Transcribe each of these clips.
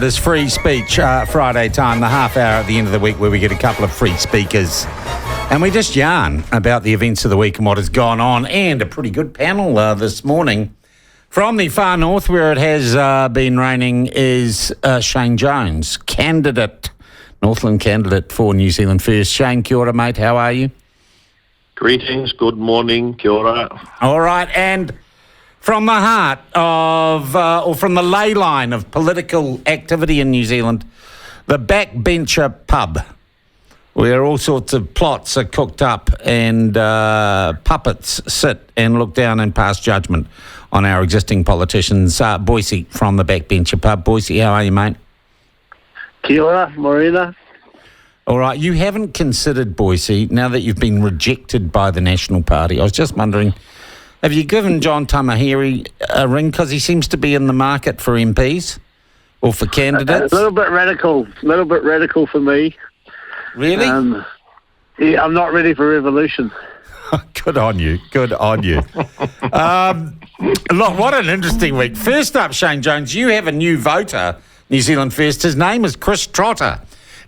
It is Free Speech Friday time, the half hour at the end of the week where we get a couple of free speakers and we just yarn about the events of the week and what has gone on, and a pretty good panel this morning. From the far north where it has been raining is Shane Jones, Northland candidate for New Zealand First. Shane, kia ora, mate, how are you? Greetings, good morning, kia ora. All right, and from the heart of, or from the ley line of political activity in New Zealand, the Backbencher pub, where all sorts of plots are cooked up and puppets sit and look down and pass judgment on our existing politicians. Boyce from the Backbencher pub. Boyce, how are you, mate? Kia ora, Morena. All right, you haven't considered, Boyce, now that you've been rejected by the National Party. I was just wondering, have you given John Tamahiri a ring, because he seems to be in the market for MPs or for candidates? A little bit radical for me. Really? Yeah, I'm not ready for revolution. Good on you. Look, what an interesting week. First up, Shane Jones, you have a new voter, New Zealand First. His name is Chris Trotter.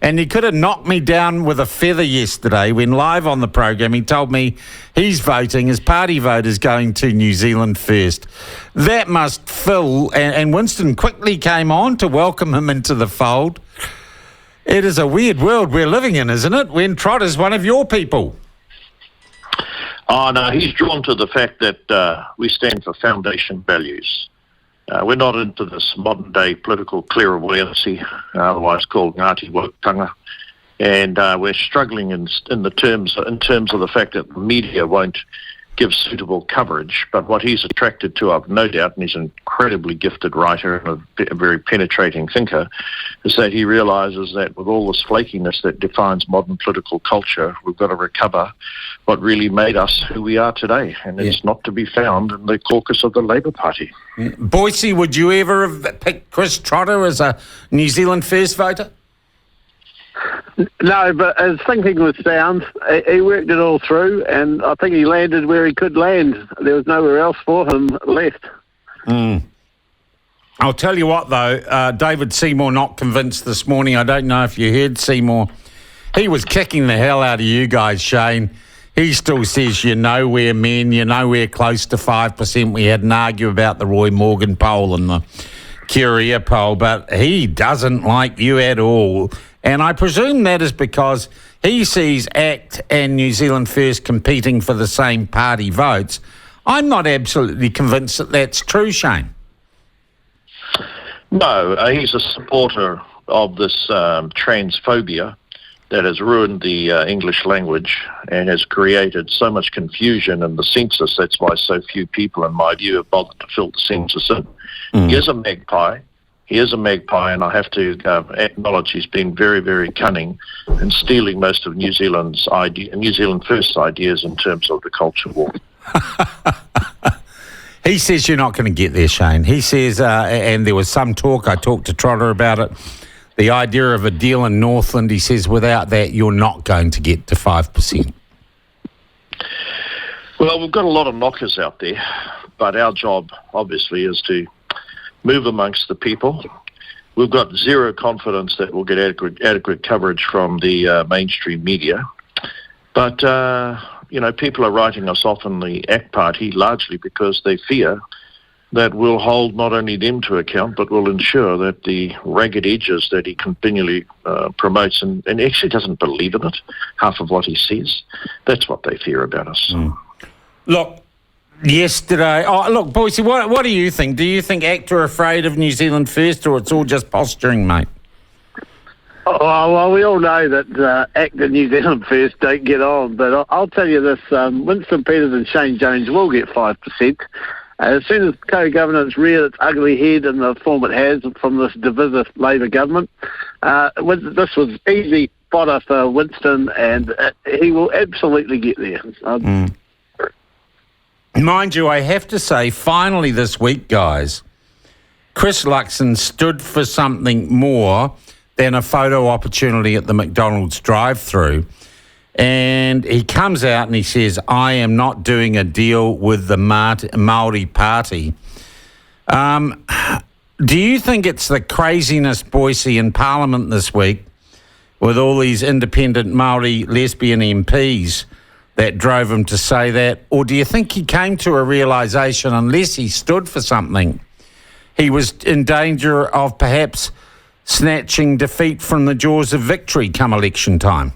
And he could have knocked me down with a feather yesterday when live on the program he told me he's voting, his party vote is going to New Zealand First. That must fill, and Winston quickly came on to welcome him into the fold. It is a weird world we're living in, isn't it, when Trotter's one of your people? Oh, no, he's drawn to the fact that we stand for foundation values. We're not into this modern-day political clairvoyancy, otherwise called Ngāti Wokutanga, and we're struggling in terms of the fact that the media won't give suitable coverage. But what he's attracted to, I've no doubt, and he's an incredibly gifted writer and a very penetrating thinker, is that he realises that with all this flakiness that defines modern political culture, we've got to recover what really made us who we are today, and it's not to be found in the caucus of the Labour Party. Boyce, would you ever have picked Chris Trotter as a New Zealand First voter? No, but his thinking was sound. He worked it all through, and I think he landed where he could land. There was nowhere else for him left. I'll tell you what, though, David Seymour not convinced this morning. I don't know if you heard Seymour. He was kicking the hell out of you guys, Shane. He still says you're nowhere, men. You're nowhere close to 5%. We had an argue about the Roy Morgan poll and the Curia poll, but he doesn't like you at all. And I presume that is because he sees ACT and New Zealand First competing for the same party votes. I'm not absolutely convinced that that's true, Shane. No, he's a supporter of this transphobia that has ruined the English language and has created so much confusion in the census. That's why so few people, in my view, have bothered to fill the census in. He is a magpie. And I have to acknowledge he's been very, very cunning in stealing most of New Zealand First ideas in terms of the culture war. He says you're not going to get there, Shane. He says, and there was some talk, I talked to Trotter about it, the idea of a deal in Northland, he says, without that, you're not going to get to 5%. Well, we've got a lot of knockers out there, but our job, obviously, is to move amongst the people. We've got zero confidence that we'll get adequate coverage from the mainstream media. But, people are writing us off in the ACT Party largely because they fear that we'll hold not only them to account, but will ensure that the ragged edges that he continually promotes and actually doesn't believe in it, half of what he says, that's what they fear about us. Look, yesterday... look, Boyce, what do you think? Do you think ACT are afraid of New Zealand First, or it's all just posturing, mate? Oh, well, we all know that ACT and New Zealand First don't get on, but I'll tell you this, Winston Peters and Shane Jones will get 5%. As soon as co-governance reared its ugly head in the form it has from this divisive Labour government, this was easy fodder for Winston, and he will absolutely get there. Mind you, I have to say, finally this week, guys, Chris Luxon stood for something more than a photo opportunity at the McDonald's drive-through. And he comes out and he says, I am not doing a deal with the Maori Party. Do you think it's the craziness, Boise, in Parliament this week with all these independent Maori lesbian MPs that drove him to say that? Or do you think he came to a realisation, unless he stood for something, he was in danger of perhaps snatching defeat from the jaws of victory come election time?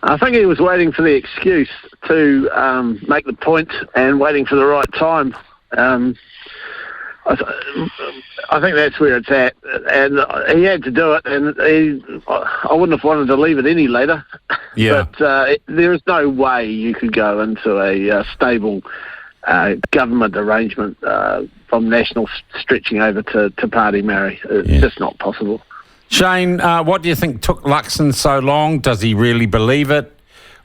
I think he was waiting for the excuse to make the point and waiting for the right time. I think that's where it's at, and he had to do it, and I wouldn't have wanted to leave it any later. Yeah. But there is no way you could go into a stable government arrangement from national stretching over to party Maori. It's just not possible. Shane, what do you think took Luxon so long? Does he really believe it?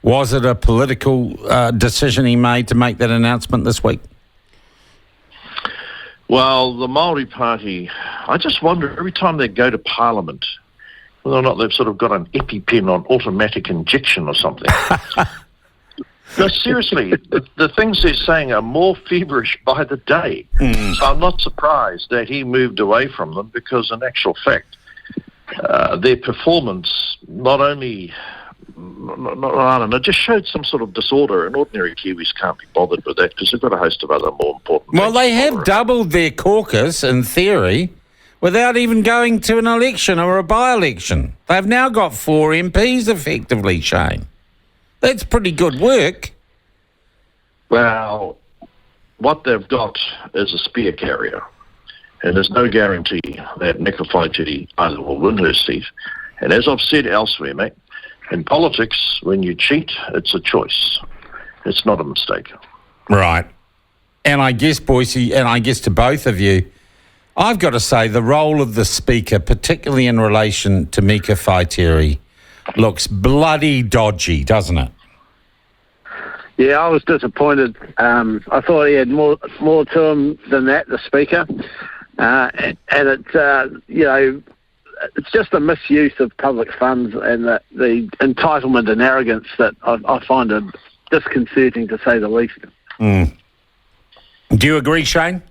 Was it a political decision he made to make that announcement this week? Well, the Maori Party, I just wonder every time they go to Parliament whether or not they've sort of got an EpiPen on automatic injection or something. No, seriously, the things they're saying are more feverish by the day. So I'm not surprised that he moved away from them, because in actual fact, their performance not only, I don't know, just showed some sort of disorder, and ordinary Kiwis can't be bothered with that because they've got a host of other more important Well, things they to have bother doubled their caucus, in theory, without even going to an election or a by-election. They've now got 4 MPs effectively, Shane. That's pretty good work. Well, what they've got is a spear carrier, and there's no guarantee that Nika Whaitiri either will win her seat. And as I've said elsewhere, mate, in politics, when you cheat, it's a choice. It's not a mistake. Right. And I guess, Boise, and I guess to both of you, I've got to say the role of the Speaker, particularly in relation to Mika Whaitiri, looks bloody dodgy, doesn't it? Yeah, I was disappointed. I thought he had more to him than that, the Speaker. And it's just a misuse of public funds, and the entitlement and arrogance that I find it disconcerting, to say the least. Do you agree, Shane?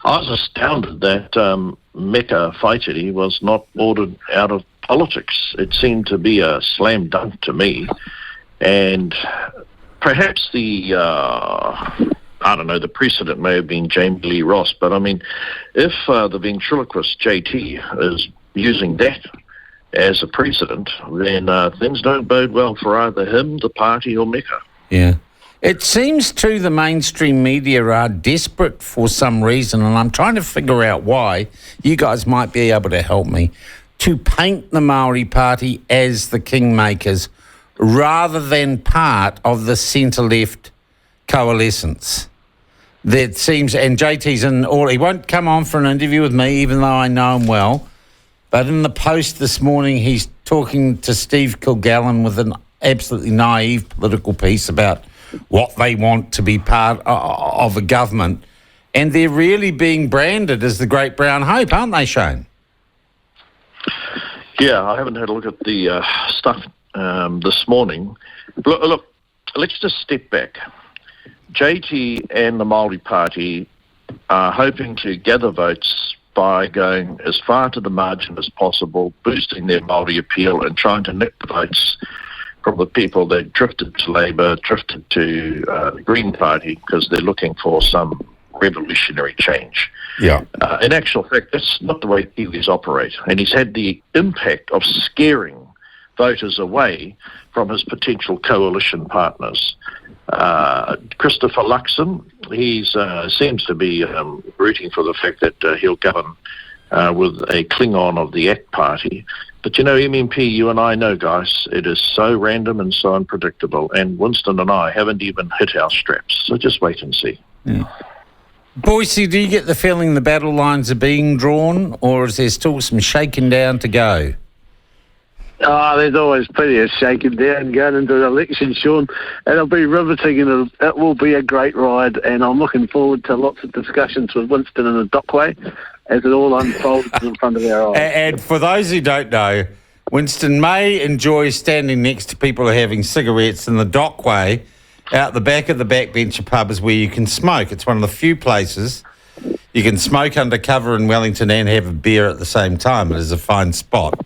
I was astounded that Mika Whaitiri was not ordered out of politics. It seemed to be a slam dunk to me. And perhaps the precedent may have been Jamie Lee Ross, but I mean, if the ventriloquist JT is using that as a precedent, then things don't bode well for either him, the party, or Mika. Yeah. It seems too the mainstream media are desperate for some reason, and I'm trying to figure out why. You guys might be able to help me, to paint the Maori Party as the kingmakers rather than part of the centre-left coalescence. That seems, and JT's in all, he won't come on for an interview with me, even though I know him well, but in the Post this morning, he's talking to Steve Kilgallen with an absolutely naive political piece about what they want to be part of a government, and they're really being branded as the Great Brown Hope, aren't they, Shane? Yeah, I haven't had a look at the stuff this morning. Look, let's just step back. JT and the Maori Party are hoping to gather votes by going as far to the margin as possible, boosting their Maori appeal and trying to nick the votes from the people that drifted to Labour, drifted to the Green Party, because they're looking for some revolutionary change. Yeah. In actual fact, that's not the way Kiwis operate. And he's had the impact of scaring voters away from his potential coalition partners. Christopher Luxon, he seems to be rooting for the fact that he'll govern with a Klingon of the ACT Party. But you know, MMP, you and I know, guys, it is so random and so unpredictable. And Winston and I haven't even hit our straps. So just wait and see. Yeah. Boise, do you get the feeling the battle lines are being drawn, or is there still some shaking down to go? Oh, there's always plenty of shaking down going into the election, Sean. It'll be riveting, and it will be a great ride. And I'm looking forward to lots of discussions with Winston in the dockway as it all unfolds in front of our eyes. And for those who don't know, Winston may enjoy standing next to people who are having cigarettes in the dockway. Out the back of the backbencher pub is where you can smoke. It's one of the few places You can smoke undercover in Wellington and have a beer at the same time. It is a fine spot.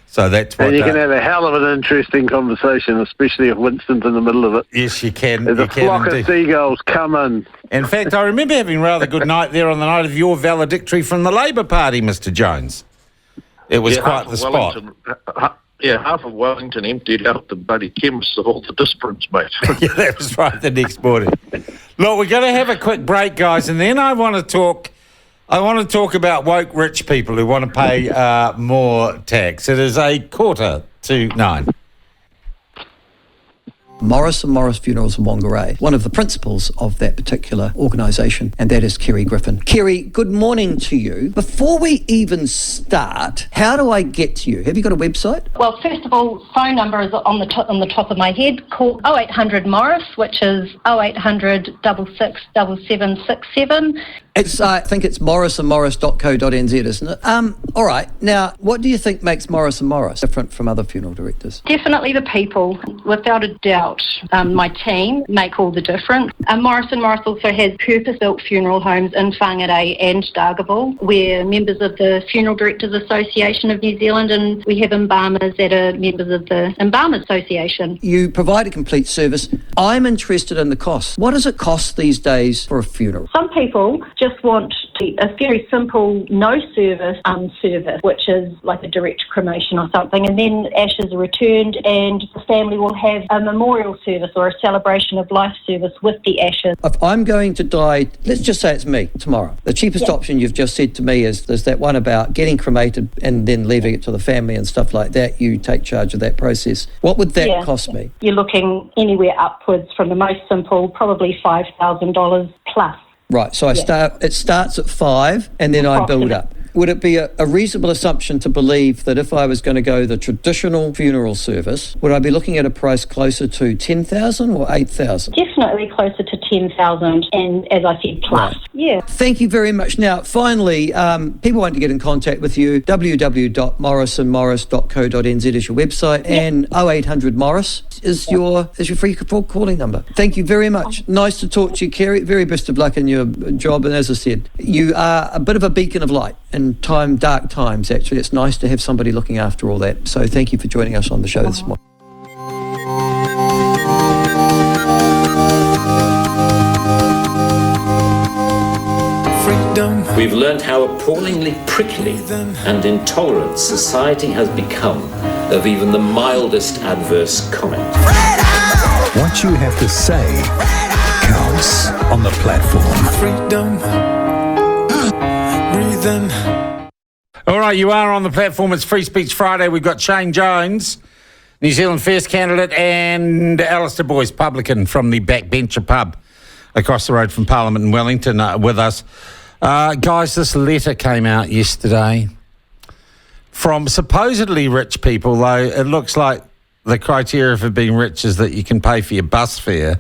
So that's what. And you can have a hell of an interesting conversation, especially if Winston's in the middle of it. Yes, you can. There's a flock of seagulls come in. In fact, I remember having a rather good night there on the night of your valedictory from the Labour Party, Mr. Jones. It was quite the spot. Half of Wellington emptied out the bloody chemists of all the disciplines, mate. Yeah, that was right the next morning. Look, we're going to have a quick break, guys, and then I want to talk about woke rich people who want to pay more tax. It is 8:45. Morris & Morris Funerals in Whangarei, one of the principals of that particular organisation, and that is Kerry Griffin. Kerry, good morning to you. Before we even start, how do I get to you? Have you got a website? Well, first of all, phone number is on the top of my head. Call 0800 Morris, which is 0800 66 7767. I think it's morrisandmorris.co.nz, isn't it? All right. Now, what do you think makes Morris & Morris different from other funeral directors? Definitely the people, without a doubt. My team make all the difference. Morris & Morris also has purpose-built funeral homes in Whangarei and Dargaville. We're members of the Funeral Directors Association of New Zealand, and we have embalmers that are members of the Embalmers Association. You provide a complete service. I'm interested in the cost. What does it cost these days for a funeral? Some people just want a very simple no-service service, which is like a direct cremation or something, and then ashes are returned and the family will have a memorial service or a celebration of life service with the ashes. If I'm going to die, let's just say it's me tomorrow, the cheapest option you've just said to me is there's that one about getting cremated and then leaving it to the family and stuff like that. You take charge of that process. What would that cost me? You're looking anywhere upwards from the most simple, probably $5,000 plus. Right, so it starts at 5 and then I build up. Would it be a reasonable assumption to believe that if I was going to go the traditional funeral service, would I be looking at a price closer to 10,000 or 8,000? Definitely closer to 10,000 and, as I said, plus. Right. Yeah. Thank you very much. Now, finally, people want to get in contact with you. www.morrisandmorris.co.nz is your website, and 0800 Morris is your free calling number. Thank you very much. Nice to talk to you, Kerry. Very best of luck in your job. And as I said, you are a bit of a beacon of light in dark times, actually. It's nice to have somebody looking after all that. So thank you for joining us on the show this morning. We've learned how appallingly prickly and intolerant society has become of even the mildest adverse comment. What you have to say counts on the platform. Freedom. Breathing. All right, you are on the platform. It's Free Speech Friday. We've got Shane Jones, New Zealand First candidate, and Alistair Boyce, publican from the Backbencher pub across the road from Parliament in Wellington with us. Guys, this letter came out yesterday from supposedly rich people, though it looks like the criteria for being rich is that you can pay for your bus fare.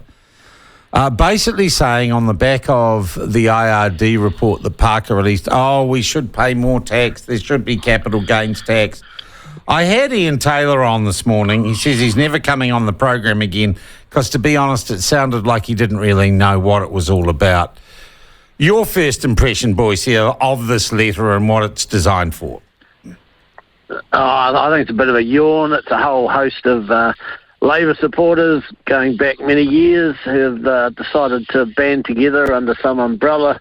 Basically saying on the back of the IRD report that Parker released, we should pay more tax, there should be capital gains tax. I had Ian Taylor on this morning. He says he's never coming on the program again because, to be honest, it sounded like he didn't really know what it was all about. Your first impression, Boyce, here of this letter and what it's designed for? I think it's a bit of a yawn. It's a whole host of Labour supporters going back many years who have decided to band together under some umbrella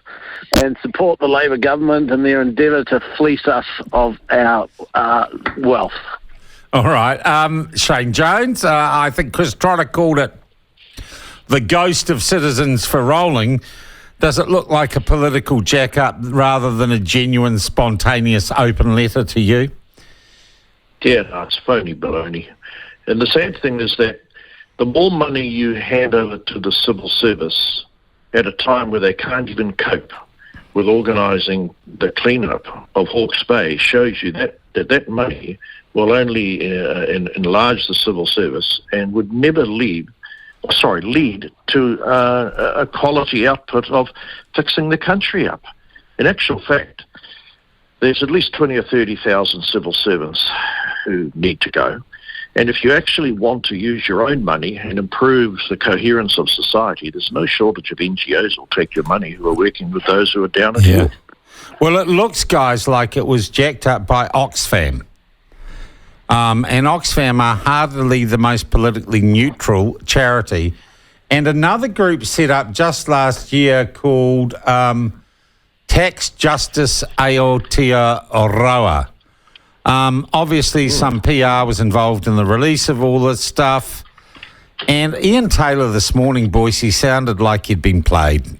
and support the Labour government in their endeavour to fleece us of our wealth. All right. Shane Jones, I think Chris Trotter called it the ghost of citizens for rolling. Does it look like a political jack-up rather than a genuine, spontaneous, open letter to you? Yeah, no, it's phony baloney. And the sad thing is that the more money you hand over to the civil service at a time where they can't even cope with organising the clean-up of Hawke's Bay shows you that money will only enlarge the civil service and would never lead to a quality output of fixing the country up. In actual fact, there's at least 20 or 30,000 civil servants who need to go. And if you actually want to use your own money and improve the coherence of society, there's no shortage of NGOs who'll take your money who are working with those who are down at heel. Well, it looks, guys, like it was jacked up by Oxfam. And Oxfam are hardly the most politically neutral charity. And another group set up just last year called Tax Justice Aotearoa. Obviously, some PR was involved in the release of all this stuff. And Ian Taylor this morning, Boyce, he sounded like he'd been played.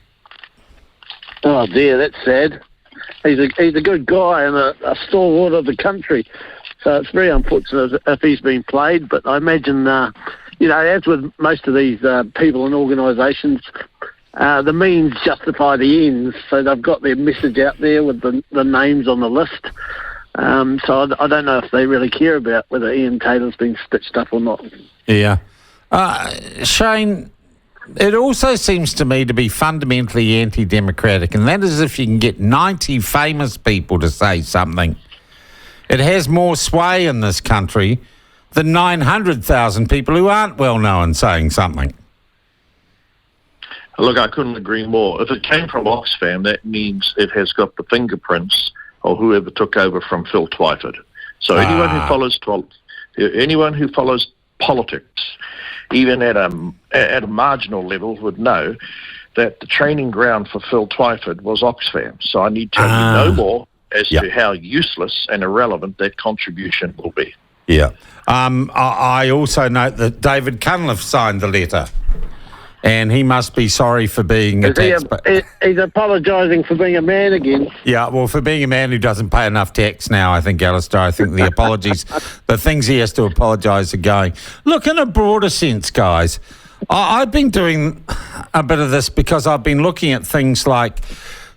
Oh dear, that's sad. He's a good guy and a stalwart of the country. So it's very unfortunate if he's been played. But I imagine, as with most of these people and organisations, the means justify the ends. So they've got their message out there with the names on the list. So I don't know if they really care about whether Ian Taylor's been stitched up or not. Yeah. Shane, it also seems to me to be fundamentally anti-democratic, and that is if you can get 90 famous people to say something. It has more sway in this country than 900,000 people who aren't well known saying something. Look, I couldn't agree more. If it came from Oxfam, that means it has got the fingerprints of whoever took over from Phil Twyford. So anyone who follows politics, even at a marginal level, would know that the training ground for Phil Twyford was Oxfam. So I need to tell you no more as to how useless and irrelevant that contribution will be. Yeah. I also note that David Cunliffe signed the letter, and he must be sorry for being a taxpayer. He's apologising for being a man again. Yeah, well, for being a man who doesn't pay enough tax now, I think, Alistair, I think the apologies, the things he has to apologise are going. Look, in a broader sense, guys, I've been doing a bit of this because I've been looking at things like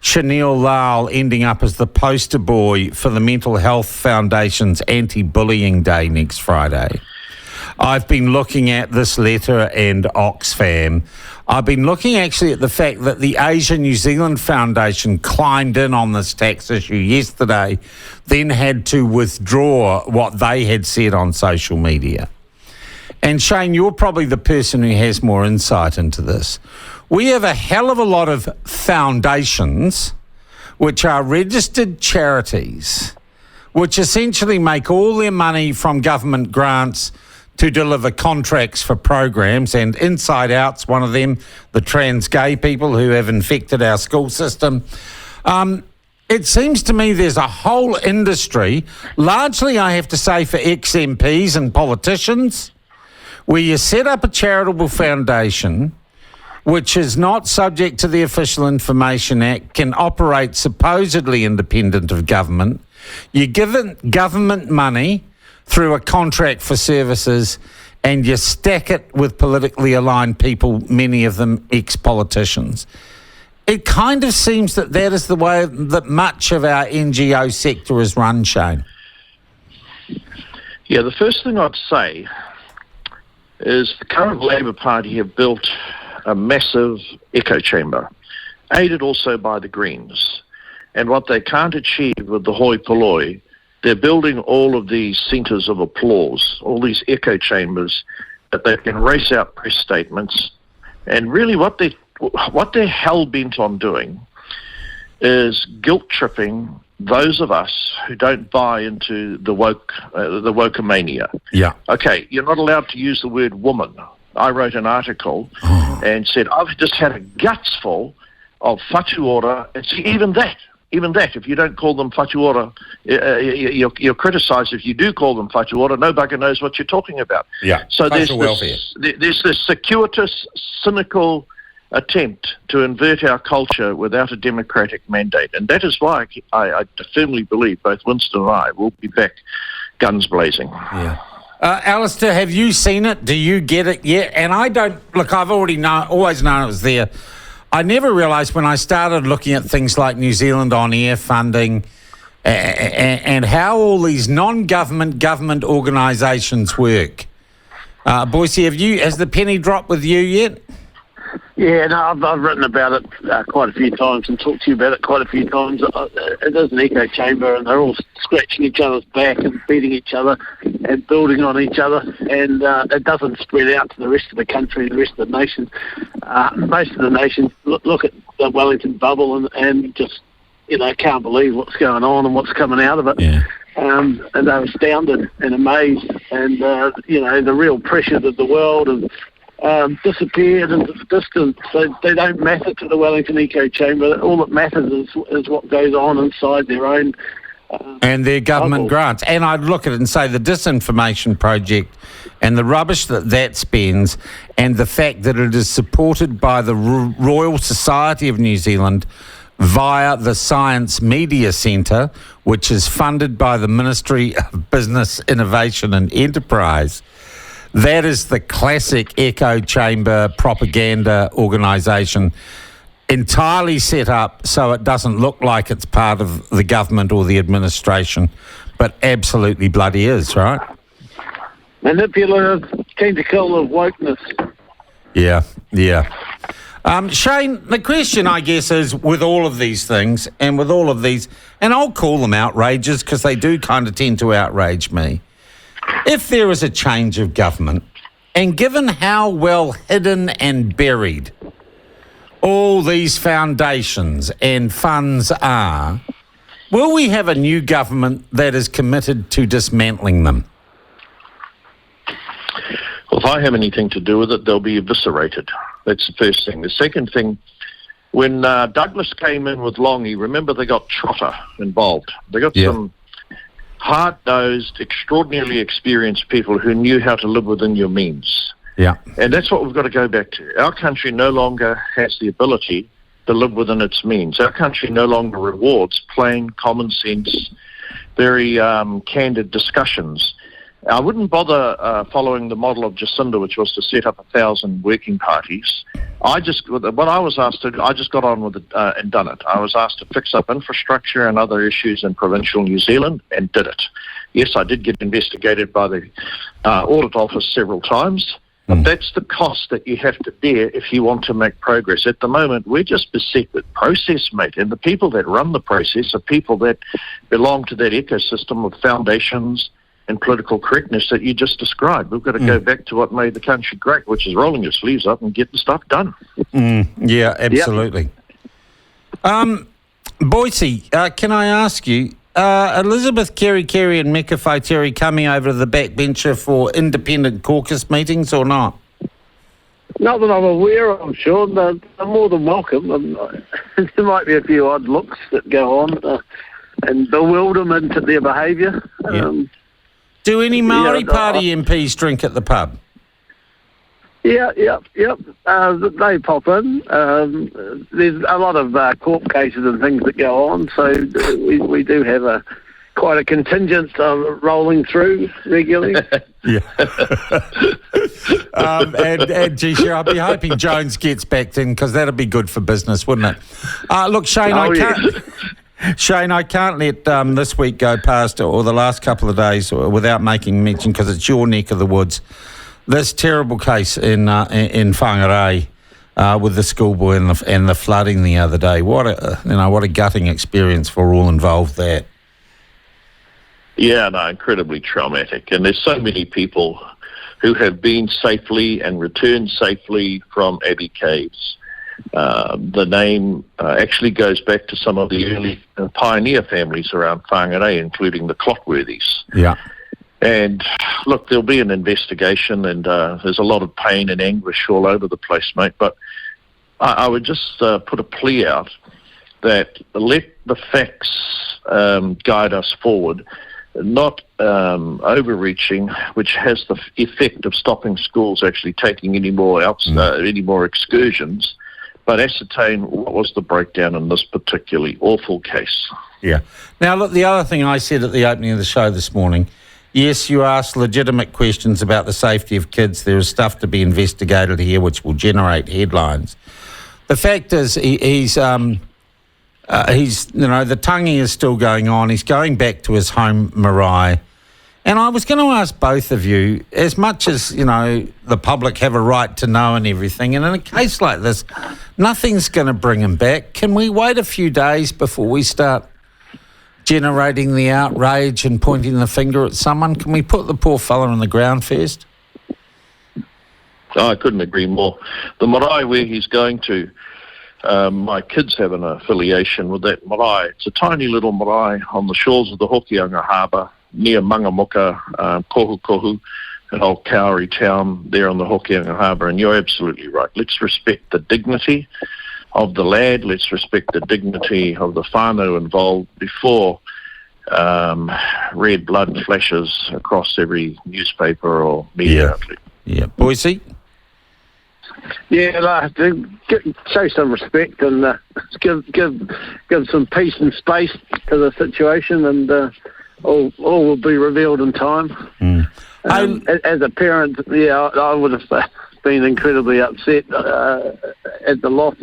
Chanel Lal ending up as the poster boy for the Mental Health Foundation's Anti-Bullying Day next Friday. I've been looking at this letter and Oxfam. I've been looking actually at the fact that the Asia New Zealand Foundation climbed in on this tax issue yesterday, then had to withdraw what they had said on social media. And Shane, you're probably the person who has more insight into this. We have a hell of a lot of foundations which are registered charities, which essentially make all their money from government grants to deliver contracts for programs, and Inside Out's one of them, the trans gay people who have infected our school system. It seems to me there's a whole industry, largely I have to say for ex-MPs and politicians, where you set up a charitable foundation which is not subject to the Official Information Act, can operate supposedly independent of government. You give it government money through a contract for services, and you stack it with politically aligned people, many of them ex-politicians. It kind of seems that is the way that much of our NGO sector is run, Shane. Yeah, the first thing I'd say is the current Labour Party have built a massive echo chamber, aided also by the Greens. And what they can't achieve with the hoi polloi, they're building all of these centres of applause, all these echo chambers that they can race out press statements. And really what they're hell-bent on doing is guilt-tripping those of us who don't buy into the woke-mania. Yeah. Okay, you're not allowed to use the word woman. I wrote an article and said, I've just had a guts full of whatu ora. And see, even that, if you don't call them whatu ora, you're criticised. If you do call them whatu ora, no bugger knows what you're talking about. Yeah, so there's this circuitous, cynical attempt to invert our culture without a democratic mandate. And that is why I firmly believe both Winston and I will be back guns blazing. Yeah. Alistair, have you seen it? Do you get it yet? And I don't, look, I've always known it was there. I never realised when I started looking at things like New Zealand On Air funding and how all these government organisations work. Boyce, has the penny dropped with you yet? Yeah, no, I've written about it quite a few times and talked to you about it quite a few times. It is an echo chamber, and they're all scratching each other's back and beating each other and building on each other, and it doesn't spread out to the rest of the country and the rest of the nation. Most of the nations look at the Wellington bubble and just can't believe what's going on and what's coming out of it. Yeah. And they're astounded and amazed. And, the real pressures of the world have disappeared into the distance. They don't matter to the Wellington Eco Chamber. All that matters is what goes on inside their own and their government bubble. grants. And I'd look at it and say the disinformation project and the rubbish that spends, and the fact that it is supported by the Royal Society of New Zealand via the Science Media Centre, which is funded by the Ministry of Business, Innovation and Enterprise. That is the classic echo chamber propaganda organisation, entirely set up so it doesn't look like it's part of the government or the administration, but absolutely bloody is, right? Manipulative tentacle of wokeness. Yeah. Shane, the question, I guess, is with all of these things and with all of these, and I'll call them outrages because they do kind of tend to outrage me. If there is a change of government, and given how well hidden and buried all these foundations and funds are, will we have a new government that is committed to dismantling them? Well, if I have anything to do with it, they'll be eviscerated. That's the first thing. The second thing, when Douglas came in with Longy, remember they got Trotter involved. They got some hard-nosed, extraordinarily experienced people who knew how to live within your means. Yeah. And that's what we've got to go back to. Our country no longer has the ability to live within its means. Our country no longer rewards plain, common sense, very candid discussions. I wouldn't bother following the model of Jacinda, which was to set up 1,000 working parties. What I was asked to do, I just got on with it and done it. I was asked to fix up infrastructure and other issues in provincial New Zealand and did it. Yes, I did get investigated by the audit office several times, but that's the cost that you have to bear if you want to make progress. At the moment, we're just beset with process, mate, and the people that run the process are people that belong to that ecosystem of foundations and political correctness that you just described. We've got to go back to what made the country great, which is rolling your sleeves up and getting stuff done. Yeah, absolutely. Boise, can I ask you, Elizabeth Kerry and Meka Whaiteri coming over to the backbencher for independent caucus meetings or not? Not that I'm aware of, Sean. They're more than welcome. There might be a few odd looks that go on and bewilderment at their behaviour. Yeah. Do any Maori Party MPs drink at the pub? Yep. They pop in. There's a lot of court cases and things that go on, so we do have quite a contingent rolling through regularly. Yeah. and gee, sure, I'll be hoping Jones gets back in because that'd be good for business, wouldn't it? Look, Shane, Shane, I can't let this week go past, or the last couple of days, without making mention, because it's your neck of the woods, this terrible case in Whangarei with the schoolboy and the flooding the other day. What a gutting experience for all involved there. Yeah, no, incredibly traumatic. And there's so many people who have been safely and returned safely from Abbey Caves. The name actually goes back to some of the early pioneer families around Whangarei, including the Clockworthys. Yeah. And look, there'll be an investigation, and there's a lot of pain and anguish all over the place, mate. But I would just put a plea out that let the facts guide us forward, not overreaching, which has the effect of stopping schools actually taking any more excursions, but ascertain what was the breakdown in this particularly awful case. Yeah. Now, look, the other thing I said at the opening of the show this morning, yes, you asked legitimate questions about the safety of kids. There is stuff to be investigated here which will generate headlines. The fact is, he's the tangi is still going on. He's going back to his home marae. And I was going to ask both of you, as much as, the public have a right to know and everything, and in a case like this, nothing's going to bring him back. Can we wait a few days before we start generating the outrage and pointing the finger at someone? Can we put the poor fella on the ground first? I couldn't agree more. The marae where he's going to, My kids have an affiliation with that marae. It's a tiny little marae on the shores of the Hokianga Harbour, near Mangamuka, Kohu, an old Kauri town there on the Hokianga Harbour. And you're absolutely right. Let's respect the dignity of the lad. Let's respect the dignity of the whānau involved before red blood flashes across every newspaper or media outlet. Yeah. Boise? Yeah, show some respect and give some peace and space to the situation, and all will be revealed in time. As a parent, I would have been incredibly upset at the loss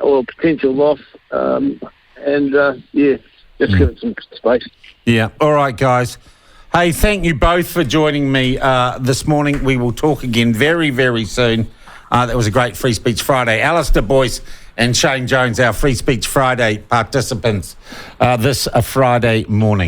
or potential loss, just give it some space. Yeah. All right, guys. Hey, thank you both for joining me this morning. We will talk again very, very soon. That was a great Free Speech Friday. Alistair Boyce and Shane Jones, our Free Speech Friday participants, this Friday morning.